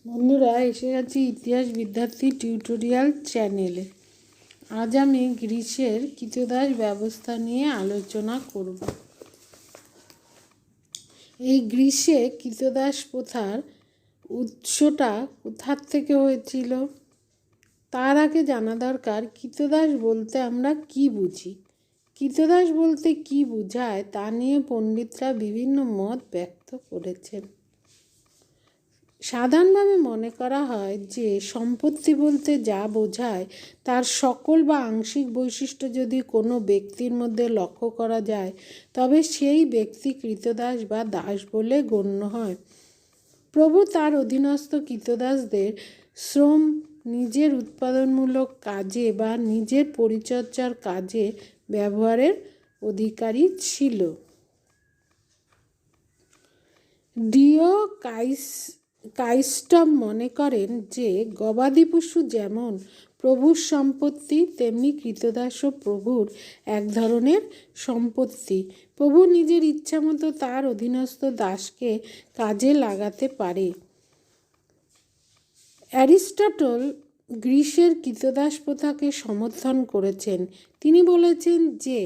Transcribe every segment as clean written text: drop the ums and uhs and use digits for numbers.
বন্ধুরা, এসে গেছি ইতিহাস বিদ্যার্থী টিউটোরিয়াল চ্যানেলে। আজ আমি গ্রিসের কৃতদাস ব্যবস্থা নিয়ে আলোচনা করব। এই গ্রিসে কৃতদাস প্রথার উৎসটা কোথার থেকে হয়েছিল তার আগে জানা দরকার কৃতদাস বলতে আমরা কি বুঝি। কৃতদাস বলতে কি বোঝায় তা নিয়ে পণ্ডিতরা বিভিন্ন মত ব্যক্ত করেছেন। সাধারণভাবে মনে করা হয় যে সম্পত্তি বলতে যা বোঝায় তার সকল বা আংশিক বৈশিষ্ট্য যদি কোনো ব্যক্তির মধ্যে লক্ষ্য করা যায় তবে সেই ব্যক্তি কৃতদাস বা দাস বলে গণ্য হয়। প্রভু তার অধীনস্থ কৃতদাসদের শ্রম নিজের উৎপাদনমূলক কাজে বা নিজের পরিচর্যার কাজে ব্যবহারের অধিকারী ছিল। কাইস্টম মনে করেন যে গবাদি পশু যেমন প্রভুর সম্পত্তি তেমনি কৃতদাসও প্রভুর এক ধরনের সম্পত্তি। প্রভু নিজের ইচ্ছামতো তার অধীনস্থ দাসকে কাজে লাগাতে পারে। অ্যারিস্টটল গ্রিসের কৃতদাস প্রথাকে সমর্থন করেছেন। তিনি বলেছেন যে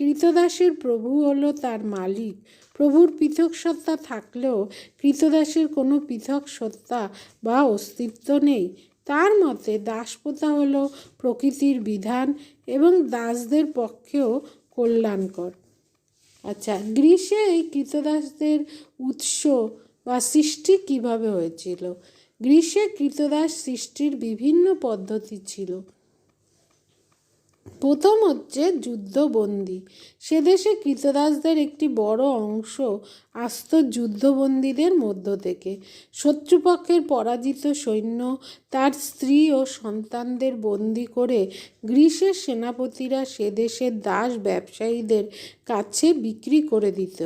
কৃতদাসের প্রভু হলো তার মালিক। প্রভুর পৃথক সত্তা থাকলেও কৃতদাসের কোনো পৃথক সত্তা বা অস্তিত্ব নেই। তার মতে দাসপ্রথা হলো প্রকৃতির বিধান এবং দাসদের পক্ষেও কল্যাণকর। আচ্ছা, গ্রিসে এই কৃতদাসদের উৎস বা সৃষ্টি কিভাবে হয়েছিল? গ্রিসে কৃতদাস সৃষ্টির বিভিন্ন পদ্ধতি ছিল। প্রথম হচ্ছে যুদ্ধবন্দী। সে দেশে কৃতদাসদের একটি বড় অংশ আসত যুদ্ধবন্দীদের মধ্য থেকে। শত্রুপক্ষের পরাজিত সৈন্য তার স্ত্রী ও সন্তানদের বন্দী করে গ্রিসের সেনাপতিরা সে দেশের দাস ব্যবসায়ীদের কাছে বিক্রি করে দিত।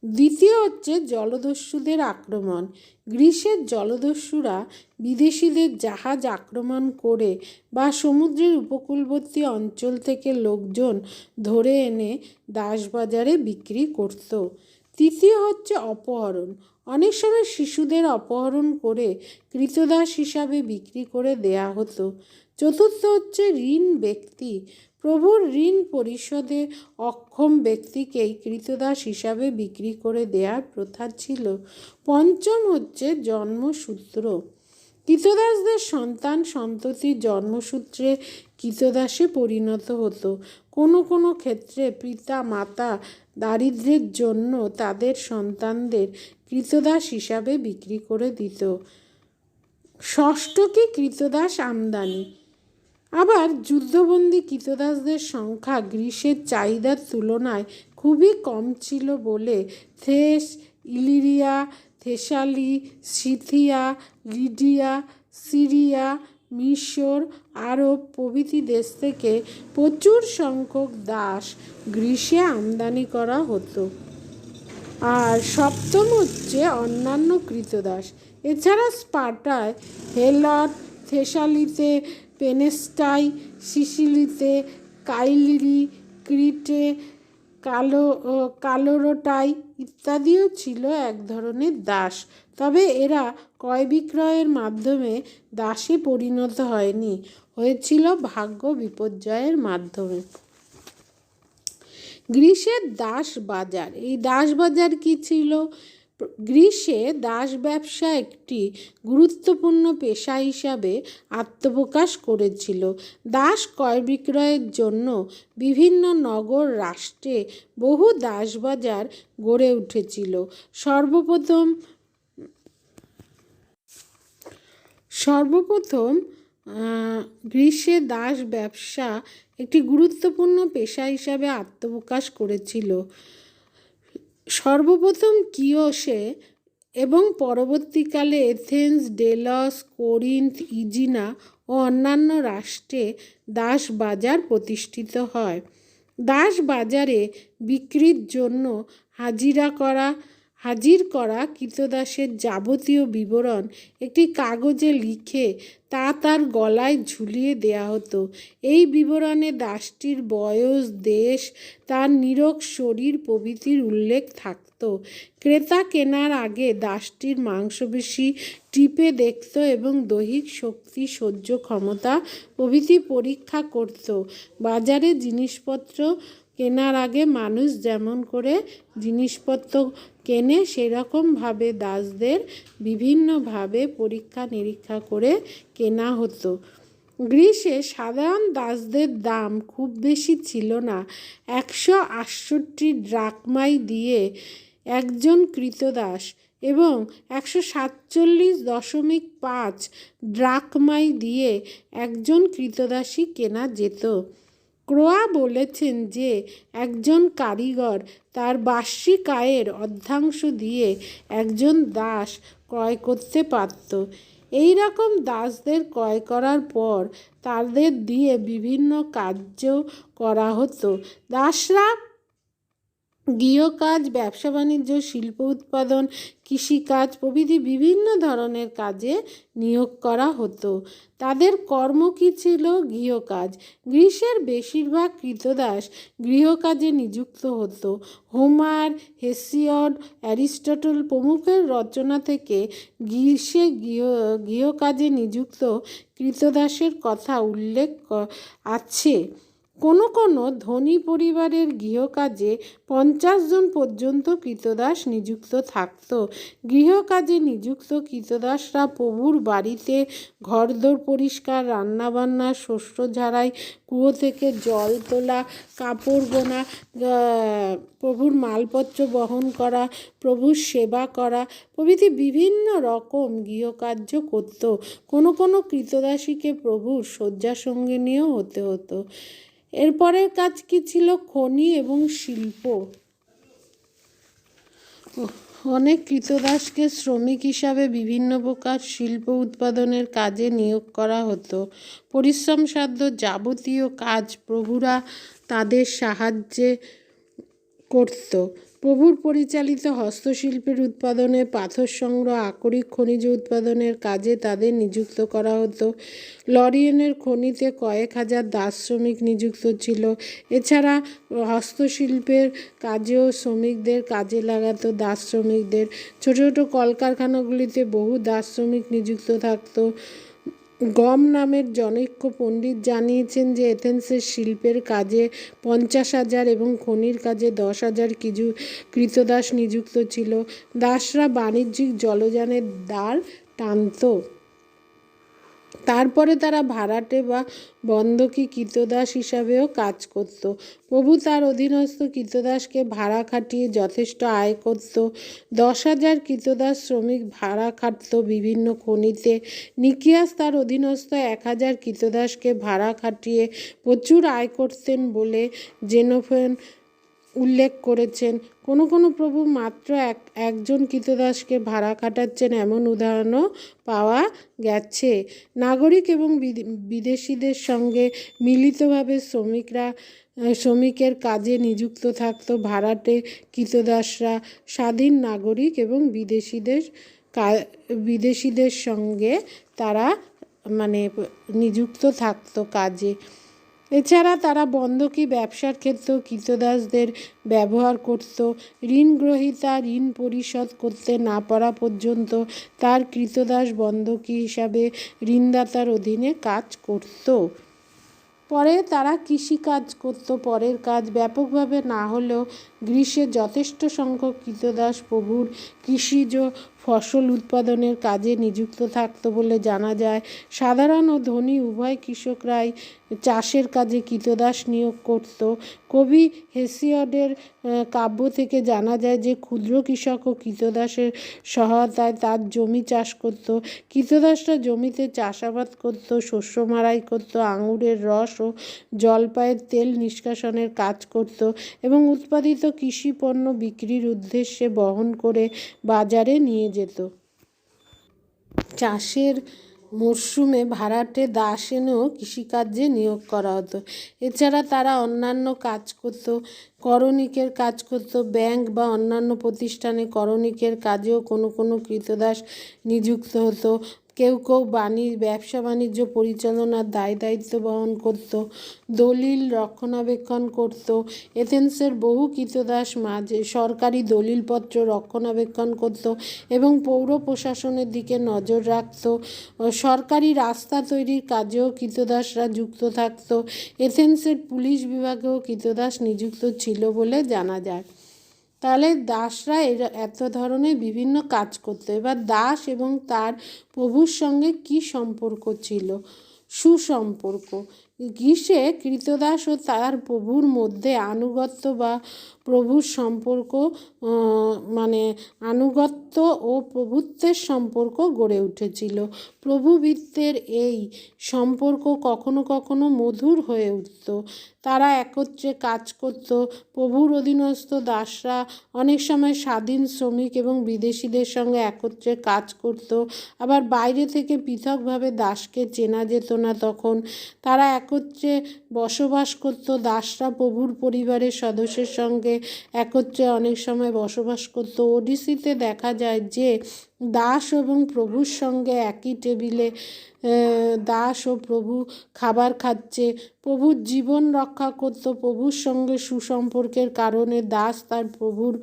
দ্বিতীয় হচ্ছে জলদস্যুদের আক্রমণ। গ্রিসের জলদস্যুরা বিদেশিদের জাহাজ আক্রমণ করে বা সমুদ্রের উপকূলবর্তী অঞ্চল থেকে লোকজন ধরে এনে দাসবাজারে বিক্রি করত। তৃতীয় হচ্ছে অপহরণ। অনেক সময় শিশুদের অপহরণ করে কৃতদাস হিসাবে বিক্রি করে দেয়া হতো। চতুর্থ হচ্ছে ঋণ ব্যক্তি। প্রভুর ঋণ পরিশোধে অক্ষম ব্যক্তিকেই কৃতদাস হিসাবে বিক্রি করে দেওয়ার প্রথা ছিল। পঞ্চম হচ্ছে জন্মসূত্র। কৃতদাসদের সন্তান সন্ততি জন্মসূত্রে কৃতদাসে পরিণত হতো। কোনো কোনো ক্ষেত্রে পিতা মাতা দারিদ্র্যের জন্য তাদের সন্তানদের কৃতদাস হিসাবে বিক্রি করে দিত। ষষ্ঠকে কৃতদাস আমদানি। আবার যুদ্ধবন্দী কৃতদাসদের সংখ্যা গ্রিসের চাহিদার তুলনায় খুবই কম ছিল বলে থেস, ইলিরিয়া, থেসালি, সিথিয়া, লিডিয়া, সিরিয়া, মিশর, আরব প্রভৃতি দেশ থেকে প্রচুর সংখ্যক দাস গ্রিসে আমদানি করা হতো। আর সপ্তম হচ্ছে অন্যান্য কৃতদাস। এছাড়া স্পার্টায়, হেলট, থেসালিতে, পেনেস্টাই, সিসিলিতে, কাইলিরি, ক্রিটে, কালোরোটাই ইত্যাদিও ছিল এক ধরনের দাস। তবে এরা ক্রয় বিক্রয়ের মাধ্যমে দাসে পরিণত হয়নি, হয়েছিল ভাগ্য বিপর্যয়ের মাধ্যমে। গ্রিসের দাস বাজার। এই দাস বাজার কি ছিল? গ্রিসে দাস ব্যবসা একটি গুরুত্বপূর্ণ পেশা হিসাবে আত্মপ্রকাশ করেছিল। দাস ক্রয় বিক্রয়ের জন্য বিভিন্ন নগর রাষ্ট্রে বহু দাস বাজার গড়ে উঠেছিল। সর্বপ্রথম গ্রিসে দাস ব্যবসা একটি গুরুত্বপূর্ণ পেশা হিসাবে আত্মপ্রকাশ করেছিল। সর্বপ্রথম কিওসে এবং পরবর্তীকালে এথেন্স, ডেলস, কোরিন্থ, ইজিনা ও অন্যান্য রাষ্ট্রে দাস বাজার প্রতিষ্ঠিত হয়। দাস বাজারে বিক্রির জন্য হাজিরা করা হাজির করা কৃতদাসের যাবতীয় বিবরণ একটি কাগজে লিখে তা তার গলায় ঝুলিয়ে দেয়া হতো। এই বিবরণে দাসটির বয়স, দেশ, তার নিরোগ শরীর প্রভৃতির উল্লেখ থাকত। ক্রেতা কেনার আগে দাসটির মাংসপেশি টিপে দেখত এবং দৈহিক শক্তি, সহ্য ক্ষমতা প্রভৃতি পরীক্ষা করত। বাজারে জিনিসপত্র কেনার আগে মানুষ যেমন করে জিনিসপত্র কেনে সেরকমভাবে দাসদের বিভিন্নভাবে পরীক্ষা নিরীক্ষা করে কেনা হতো। গ্রীসে সাধারণ দাসদের দাম খুব বেশি ছিল না। 168 ড্রাকমাই দিয়ে একজন ক্রীতদাস এবং 147.5 ড্রাকমাই দিয়ে একজন ক্রীতদাসী কেনা যেত। ক্রোয়া বলেছেন যে একজন কারিগর তার বার্ষিক আয়ের অর্ধাংশ দিয়ে একজন দাস ক্রয় করতে পারত। এই রকম দাসদের ক্রয় করার পর তাদের দিয়ে বিভিন্ন কার্য করা হতো। দাসরা গৃহকাজ, ব্যবসা বাণিজ্য, শিল্প উৎপাদন, কৃষিকাজ প্রভৃতি বিভিন্ন ধরনের কাজে নিয়োগ করা হতো। তাদের কর্ম কী ছিল? গৃহকাজ। গ্রীসের বেশিরভাগ ক্রীতদাস গৃহকাজে নিযুক্ত হতো। হোমার, হেসিয়ড, অ্যারিস্টটল প্রমুখের রচনা থেকে গ্রীসে গৃহকাজে নিযুক্ত ক্রীতদাসের কথা উল্লেখ আছে। কোনো কোনো ধনী পরিবারের গৃহকাজে 50 জন পর্যন্ত ক্রীতদাস নিযুক্ত থাকত। গৃহকাজে নিযুক্ত ক্রীতদাসরা প্রভুর বাড়িতে ঘরদোর পরিষ্কার, রান্নাবান্না, শস্য ঝাড়াই, কুয়ো থেকে জল তোলা, কাপড় বোনা, প্রভুর মালপত্র বহন করা, প্রভুর সেবা করা প্রভৃতি বিভিন্ন রকম গৃহকার্য করত। কোনো কোনো ক্রীতদাসীকে প্রভুর শয্যাসঙ্গিনীও হতে হতো। এরপরের কাজ কি ছিল? খনি এবং শিল্প। অনেক ক্রীতদাসকে শ্রমিক হিসাবে বিভিন্ন প্রকার শিল্প উৎপাদনের কাজে নিয়োগ করা হতো। পরিশ্রমসাধ্য যাবতীয় কাজ প্রভুরা তাদের সাহায্যে করত। প্রভুর পরিচালিত হস্তশিল্পের উৎপাদনে, পাথর সংগ্রহ, আকরিক খনিজ উৎপাদনের কাজে তাদের নিযুক্ত করা হতো। লরিয়েনের খনিতে কয়েক হাজার দাস শ্রমিক নিযুক্ত ছিল। এছাড়া হস্তশিল্পের কাজেও শ্রমিকদের কাজে লাগাতো দাস শ্রমিকদের। ছোটো ছোটো কলকারখানাগুলিতে বহু দাস শ্রমিক নিযুক্ত থাকতো। গম নামের জনৈক পণ্ডিত জানিয়েছেন যে এথেন্সের শিল্পের কাজে 50,000 এবং খনির কাজে 10,000 ক্রীতদাস নিযুক্ত ছিল। দাসরা বাণিজ্যিক জলযানের দাঁড় টানত। তারপরে তারা ভাড়াটে বা বন্ধকি ক্রীতদাস হিসাবেও কাজ করত। প্রভু তার অধীনস্থ ক্রীতদাসকে ভাড়া খাটিয়ে যথেষ্ট আয় করত। 10,000 ক্রীতদাস শ্রমিক ভাড়া খাটত বিভিন্ন খনিতে। নিকিয়াস তার অধীনস্থ 1,000 ক্রীতদাসকে ভাড়া খাটিয়ে প্রচুর আয় করতেন বলে জেনোফেন উল্লেখ করেছেন। কোনো কোনো প্রভু মাত্র একজন ক্রীতদাসকে ভাড়া খাটাচ্ছেন এমন উদাহরণও পাওয়া গেছে। নাগরিক এবং বিদেশিদের সঙ্গে মিলিতভাবে শ্রমিকের কাজে নিযুক্ত থাকত। ভাড়াটে ক্রীতদাসরা স্বাধীন নাগরিক এবং বিদেশিদের সঙ্গে তারা নিযুক্ত থাকত কাজে। এছাড়া তারা বন্ধকি ব্যবসার ক্ষেত্রেও ক্রীতদাসদের ব্যবহার করত। ঋণ গ্রহীতা ঋণ পরিশোধ করতে না পারা পর্যন্ত তার ক্রীতদাস বন্ধকি হিসাবে ঋণদাতার অধীনে কাজ করত। পরে তারা কৃষিকাজ করত। পরের কাজ ব্যাপকভাবে না হলেও গ্রীসে যথেষ্ট সংখ্যক ক্রীতদাস প্রভুর কৃষিজ ফসল উৎপাদনের কাজে নিযুক্ত থাকত বলে জানা যায়। সাধারণ ও ধনী উভয় কৃষকরাই চাষের কাজে ক্রীতদাস নিয়োগ করত। কবি হেসিয়ডের কাব্য থেকে জানা যায় যে ক্ষুদ্র কৃষকও ক্রীতদাসের সহায়তায় তার জমি চাষ করত। ক্রীতদাসরা জমিতে চাষাবাদ করত, শস্য মাড়াই করত, আঙুরের রস ও জলপাইয়ের তেল নিষ্কাশনের কাজ করত এবং উৎপাদিত কৃষি পণ্য বিক্রির উদ্দেশ্যে বহন করে বাজারে নিয়ে যেত। চাষের মরশুমে ভাড়াটে দাস এনেও কৃষিকার্যে নিয়োগ করা হতো। এছাড়া তারা অন্যান্য কাজ করত, করণিকের কাজ করত। ব্যাংক বা অন্যান্য প্রতিষ্ঠানে করণিকের কাজেও কোনো কোনো কৃতদাস নিযুক্ত হতো। কেউ কেউ ব্যবসা বাণিজ্য পরিচালনার দায়িত্ব বহন করত, দলিল রক্ষণাবেক্ষণ করত। এথেন্সের বহু কৃতদাস মাঝে সরকারি দলিলপত্র রক্ষণাবেক্ষণ করত এবং পৌর প্রশাসনের দিকে নজর রাখত। সরকারি রাস্তা তৈরির কাজেও কৃতদাসরা যুক্ত থাকত। এথেন্সের পুলিশ বিভাগেও কৃতদাস নিযুক্ত ছিল বলে জানা যায়। তাহলে দাসরা এত ধরনের বিভিন্ন কাজ করতো। এবার দাস এবং তার প্রভুর সঙ্গে কি সম্পর্ক ছিল? সুসম্পর্ক। গ্রীসে কৃতদাস ও তার প্রভুর মধ্যে আনুগত্য বা প্রভুর সম্পর্ক, আনুগত্য ও প্রভুত্বের সম্পর্ক গড়ে উঠেছিল। প্রভুভৃত্যের এই সম্পর্ক কখনো কখনো মধুর হয়ে উঠত। তারা একত্রে কাজ করত। প্রভুর অধীনস্থ দাসরা অনেক সময় স্বাধীন শ্রমিক এবং বিদেশিদের সঙ্গে একত্রে কাজ করত। আবার বাইরে থেকে পৃথকভাবে দাসকে চেনা যেত না। তখন তারা একত্রে বসবাস করত। দাসরা প্রভুর পরিবারের সদস্যের সঙ্গে একত্রে অনেক সময় বসবাস করত। ওডিসিতে দেখা যায় যে দাস এবং প্রভুর সঙ্গে একই টেবিলে দাস ও প্রভু খাবার খাচ্ছে। প্রভুর জীবন রক্ষা করত। প্রভুর সঙ্গে সুসম্পর্কের কারণে দাস তার প্রভুর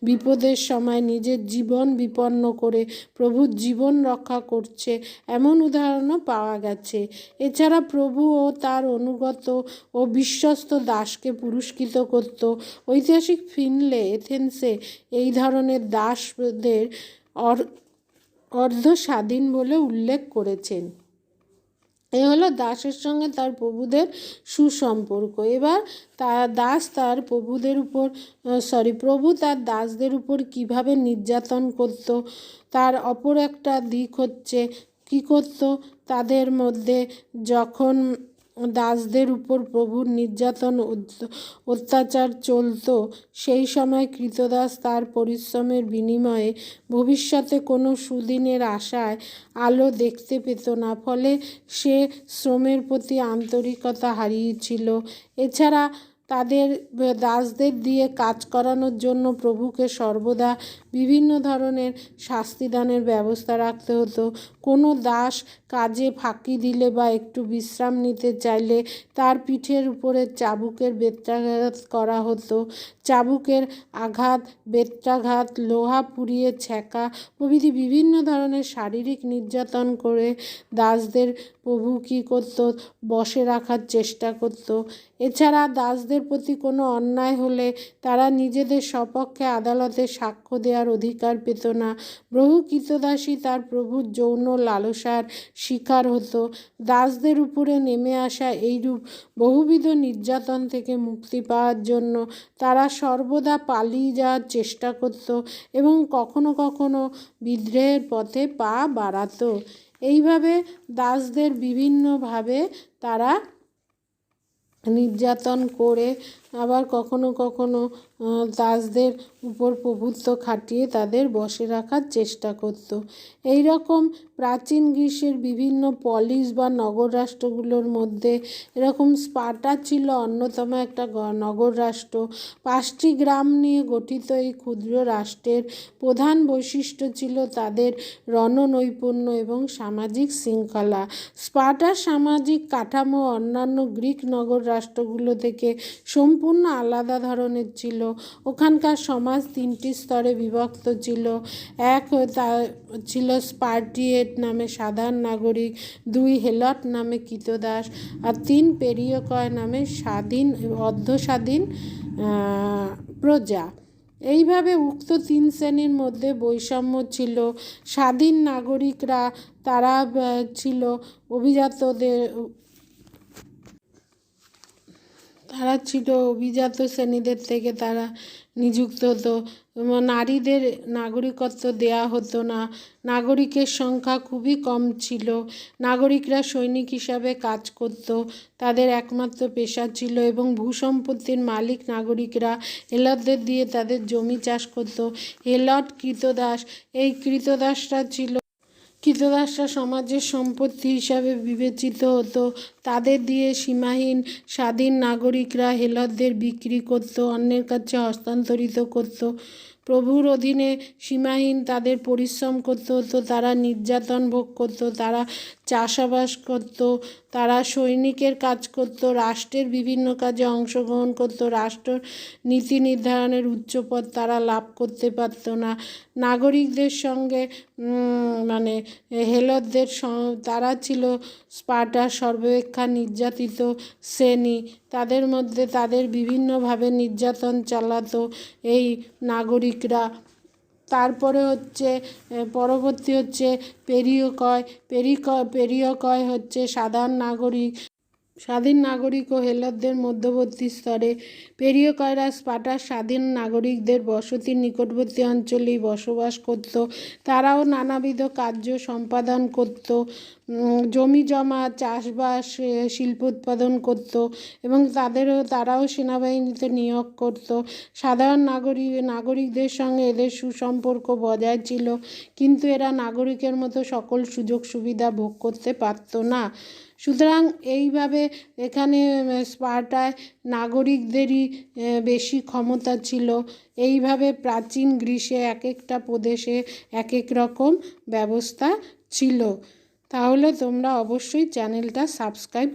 বিপদের সময় নিজের জীবন বিপন্ন করে প্রভুর জীবন রক্ষা করছে, এমন উদাহরণও পাওয়া গেছে। এছাড়া প্রভু ও তার অনুগত ও বিশ্বস্ত দাসকে পুরস্কৃত করত। ঐতিহাসিক ফিনলে এথেন্সে এই ধরনের দাসদের অর্ধ স্বাধীন বলে উল্লেখ করেছেন। এ হলো দাসের সঙ্গে তার প্রভুদের সুসম্পর্ক। এবার প্রভু তার দাসদের উপর কিভাবে নির্যাতন করত তার অপর একটা দিক হচ্ছে কী করত। তাদের মধ্যে যখন দাসদের উপর প্রভুর নির্যাতন অত্যাচার চলত, সেই সময় কৃতদাস তার পরিশ্রমের বিনিময়ে ভবিষ্যতে কোনো সুদিনের আশায় আলো দেখতে পেত না, ফলে সে শ্রমের প্রতি আন্তরিকতা হারিয়েছিল। এছাড়া দাসদের দিয়ে কাজ করানোর জন্য প্রভুকে সর্বদা বিভিন্ন ধরনের শাস্তিদানের ব্যবস্থা রাখতে হতো। কোনো দাস কাজে ফাঁকি দিলে বা একটু বিশ্রাম নিতে চাইলে তার পিঠের উপরে চাবুকের বেত্রাঘাত করা হতো। চাবুকের আঘাত, বেত্রাঘাত, লোহা পুড়িয়ে ছ্যাঁকা প্রভৃতি বিভিন্ন ধরনের শারীরিক নির্যাতন করে দাসদের প্রভু কী করত? বশে রাখার চেষ্টা করত। এছাড়া দাসদের প্রতি কোনো অন্যায় হলে তারা নিজেদের সপক্ষে আদালতে সাক্ষ্য দেওয়ার অধিকার পেত না। বহু কৃতদাসী তার প্রভুর যৌন লালসার শিকার হতো। দাসদের উপরে নেমে আসা এইরূপ বহুবিধ নির্যাতন থেকে মুক্তি পাওয়ার জন্য তারা সর্বদা পালিয়ে যাওয়ার চেষ্টা করত এবং কখনো কখনো বিদ্রোহের পথে পা বাড়াত। এইভাবে দাসদের বিভিন্নভাবে তারা নির্যাতন করে আবার কখনো কখনো দাসদের উপর প্রভুত্ব খাটিয়ে তাদের বশে রাখার চেষ্টা করত। এই রকম প্রাচীন গ্রীসের বিভিন্ন পলিস বা নগর রাষ্ট্রগুলোর মধ্যে এরকম স্পার্টা ছিল অন্যতম একটা নগর রাষ্ট্র। 5টি গ্রাম নিয়ে গঠিত এই ক্ষুদ্র রাষ্ট্রের প্রধান বৈশিষ্ট্য ছিল তাদের রণনৈপুণ্য এবং সামাজিক শৃঙ্খলা। স্পার্টার সামাজিক কাঠামো অন্যান্য গ্রিক নগর রাষ্ট্রগুলো থেকে সম্পূর্ণ আলাদা ধরনের ছিল। ওখানকার সমাজ 3টি স্তরে বিভক্ত ছিল। এক ছিল স্পার্টিয়েট নামে সাধারণ নাগরিক, 2 হেলট নামে কৃতদাস, আর 3 পেরিয়কয় নামে অর্ধস্বাধীন প্রজা। এইভাবে উক্ত 3 শ্রেণীর মধ্যে বৈষম্য ছিল। স্বাধীন নাগরিকরা তারা ছিল অভিজাত শ্রেণীদের থেকে তারা নিযুক্ত হতো। নারীদের নাগরিকত্ব দেয়া হতো না। নাগরিকের সংখ্যা খুবই কম ছিল। নাগরিকরা সৈনিক হিসাবে কাজ করত, তাদের একমাত্র পেশা ছিল, এবং ভূসম্পত্তির মালিক নাগরিকরা হেলটদের দিয়ে তাদের জমি চাষ করত। হেলট কৃতদাস, এই কৃতদাসরা ছিল কৃতদাসরা সমাজের সম্পত্তি হিসাবে বিবেচিত হতো। তাদের দিয়ে সীমাহীন স্বাধীন নাগরিকরা হেলদদের বিক্রি করত, অন্যের কাছে হস্তান্তরিত করত। প্রভুর অধীনে সীমাহীন তাদের পরিশ্রম করতে হতো, তারা নির্যাতন ভোগ করত, তারা চাষাবাস করত, তারা সৈনিকের কাজ করত, রাষ্ট্রের বিভিন্ন কাজে অংশগ্রহণ করত। রাষ্ট্র নীতি নির্ধারণের উচ্চপদ তারা লাভ করতে পারত না। নাগরিকদের সঙ্গে মানে হেলদদের তারা ছিল স্পার্টার সর্বাপেক্ষা নির্যাতিত শ্রেণী। তাদের মধ্যে তাদের বিভিন্নভাবে নির্যাতন চালাতো এই নাগরিকরা। তারপরে হচ্ছে পরবর্তী হচ্ছে পেরিয়কয় হচ্ছে সাধারণ নাগরিক। স্বাধীন নাগরিক ও হেলদদের মধ্যবর্তী স্তরে পেরিয়কয়রা স্পার্টার স্বাধীন নাগরিকদের বসতির নিকটবর্তী অঞ্চলেই বসবাস করত। তারাও নানাবিধ কার্য সম্পাদন করত, জমি জমা, চাষবাস, শিল্প উৎপাদন করত এবং তারাও সেনাবাহিনীতে নিয়োগ করত। সাধারণ নাগরিকদের সঙ্গে এদের সুসম্পর্ক বজায় ছিল, কিন্তু এরা নাগরিকের মতো সকল সুযোগ সুবিধা ভোগ করতে পারত না। সুতরাং এইভাবে এখানে স্পার্টায় নাগরিকদেরই বেশি ক্ষমতা ছিল। এইভাবে প্রাচীন গ্রীসে এক একটা প্রদেশে এক এক রকম ব্যবস্থা ছিল। তাহলে তোমরা অবশ্যই চ্যানেলটা সাবস্ক্রাইব